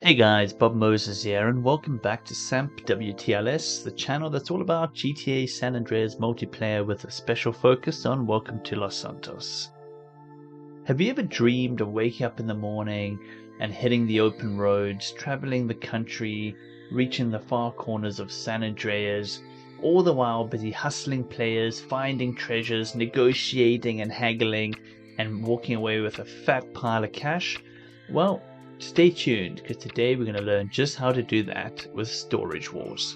Hey guys, Bob Moses here, and welcome back to SAMP WTLS, the channel that's all about GTA San Andreas multiplayer with a special focus on Welcome to Los Santos. Have you ever dreamed of waking up in the morning and hitting the open roads, traveling the country, reaching the far corners of San Andreas, all the while busy hustling players, finding treasures, negotiating and haggling, and walking away with a fat pile of cash? Well, stay tuned, because today we're going to learn just how to do that with Storage Wars.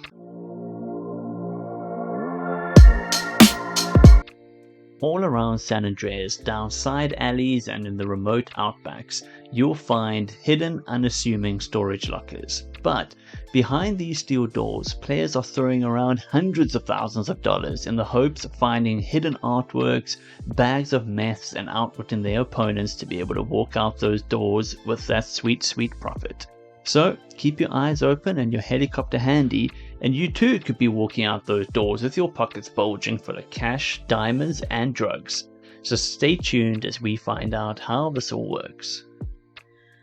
All around San Andreas, down side alleys and in the remote outbacks, you'll find hidden, unassuming storage lockers. But behind these steel doors, players are throwing around hundreds of thousands of dollars in the hopes of finding hidden artworks, bags of meths, and outwitting their opponents to be able to walk out those doors with that sweet, sweet profit. So keep your eyes open and your helicopter handy, and you too could be walking out those doors with your pockets bulging full of cash, diamonds, and drugs. So stay tuned as we find out how this all works.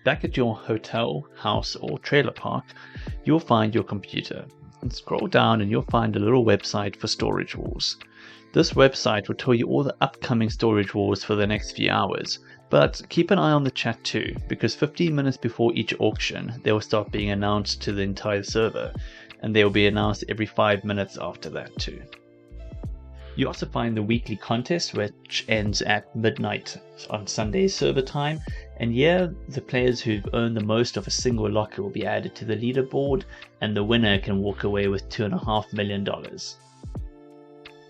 Back at your hotel, house, or trailer park, you'll find your computer. And scroll down and you'll find a little website for Storage Wars. This website will tell you all the upcoming Storage Wars for the next few hours. But keep an eye on the chat too, because 15 minutes before each auction, they will start being announced to the entire server, and they will be announced every 5 minutes after that too. You also find the weekly contest, which ends at midnight on Sunday server time, and here the players who've earned the most of a single locker will be added to the leaderboard, and the winner can walk away with $2.5 million.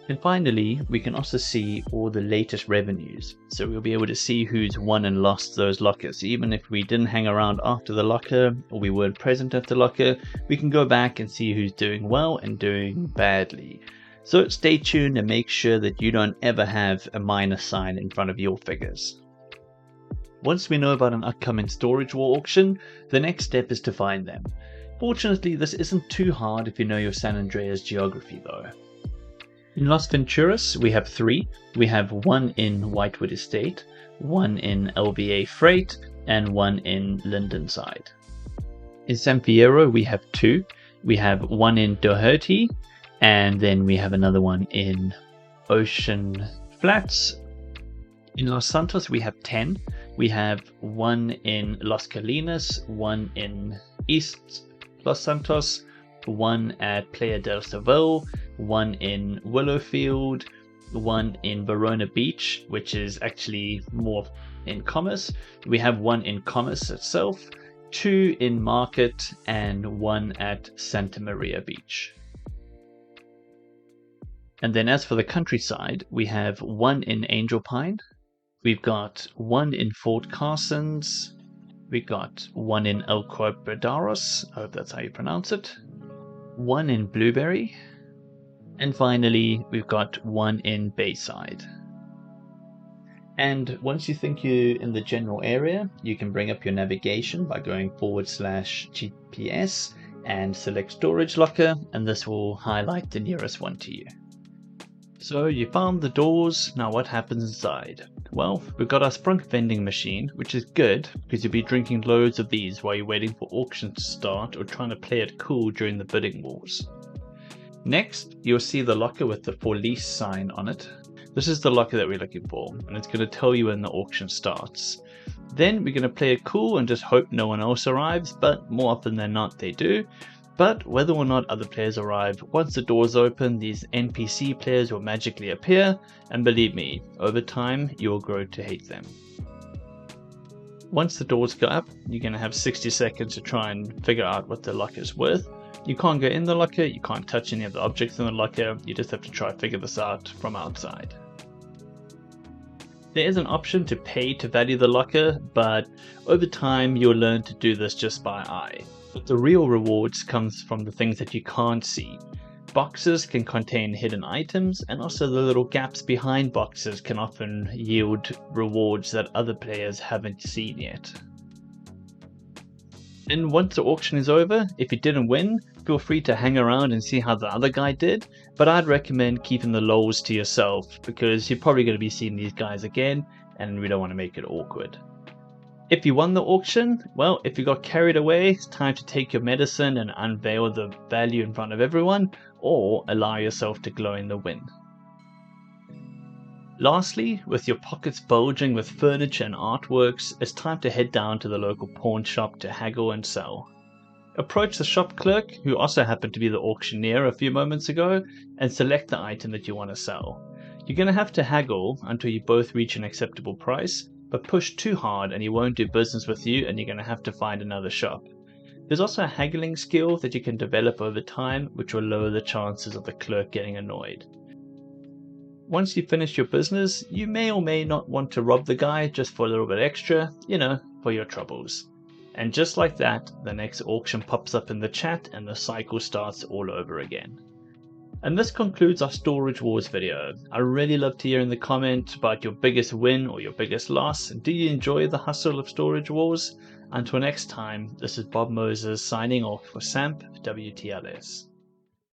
And finally, we can also see all the latest revenues, so we'll be able to see who's won and lost those lockers. Even if we didn't hang around after the locker, or we weren't present at the locker, we can go back and see who's doing well and doing badly. So stay tuned and make sure that you don't ever have a minus sign in front of your figures. Once we know about an upcoming Storage War auction, the next step is to find them. Fortunately, this isn't too hard if you know your San Andreas geography though. In Las Venturas, we have 3. We have 1 in Whitewood Estate, 1 in LVA Freight, and 1 in Lindenside. In San Fierro, we have 2. We have 1 in Doherty, and then we have another one in Ocean Flats. In Los Santos, we have 10. We have 1 in Las Colinas, 1 in East Los Santos, 1 at Playa del Seville, 1 in Willowfield, 1 in Verona Beach, which is actually more in Commerce. We have 1 in Commerce itself, 2 in Market, and 1 at Santa Maria Beach. And then as for the countryside, we have 1 in Angel Pine, we've got 1 in Fort Carsons, we've got 1 in El Quebraderos, I hope that's how you pronounce it, 1 in Blueberry, and finally we've got 1 in Bayside. And once you think you're in the general area, you can bring up your navigation by going /GPS and select Storage Locker, and this will highlight the nearest one to you. So you found the doors, now what happens inside? Well, we've got our front vending machine, which is good because you'll be drinking loads of these while you're waiting for auction to start or trying to play it cool during the bidding wars. Next, you'll see the locker with the for lease sign on it. This is the locker that we're looking for, and it's going to tell you when the auction starts. Then we're going to play it cool and just hope no one else arrives, but more often than not they do. But whether or not other players arrive, once the doors open, these NPC players will magically appear, and believe me, over time you will grow to hate them. Once the doors go up, you're going to have 60 seconds to try and figure out what the locker is worth. You can't go in the locker, you can't touch any of the objects in the locker, you just have to try to figure this out from outside. There is an option to pay to value the locker, but over time you'll learn to do this just by eye. But the real rewards comes from the things that you can't see. Boxes can contain hidden items, and also the little gaps behind boxes can often yield rewards that other players haven't seen yet. And once the auction is over, if you didn't win, feel free to hang around and see how the other guy did, but I'd recommend keeping the lols to yourself because you're probably going to be seeing these guys again and we don't want to make it awkward. If you won the auction, well, if you got carried away, it's time to take your medicine and unveil the value in front of everyone, or allow yourself to glow in the wind. Lastly, with your pockets bulging with furniture and artworks, it's time to head down to the local pawn shop to haggle and sell. Approach the shop clerk, who also happened to be the auctioneer a few moments ago, and select the item that you want to sell. You're going to have to haggle until you both reach an acceptable price, but push too hard and he won't do business with you and you're going to have to find another shop. There's also a haggling skill that you can develop over time, which will lower the chances of the clerk getting annoyed. Once you finish your business, you may or may not want to rob the guy just for a little bit extra, for your troubles. And just like that, the next auction pops up in the chat and the cycle starts all over again. And this concludes our Storage Wars video. I really love to hear in the comments about your biggest win or your biggest loss. Do you enjoy the hustle of Storage Wars? Until next time, this is Bob Moses signing off for SAMP WTLS.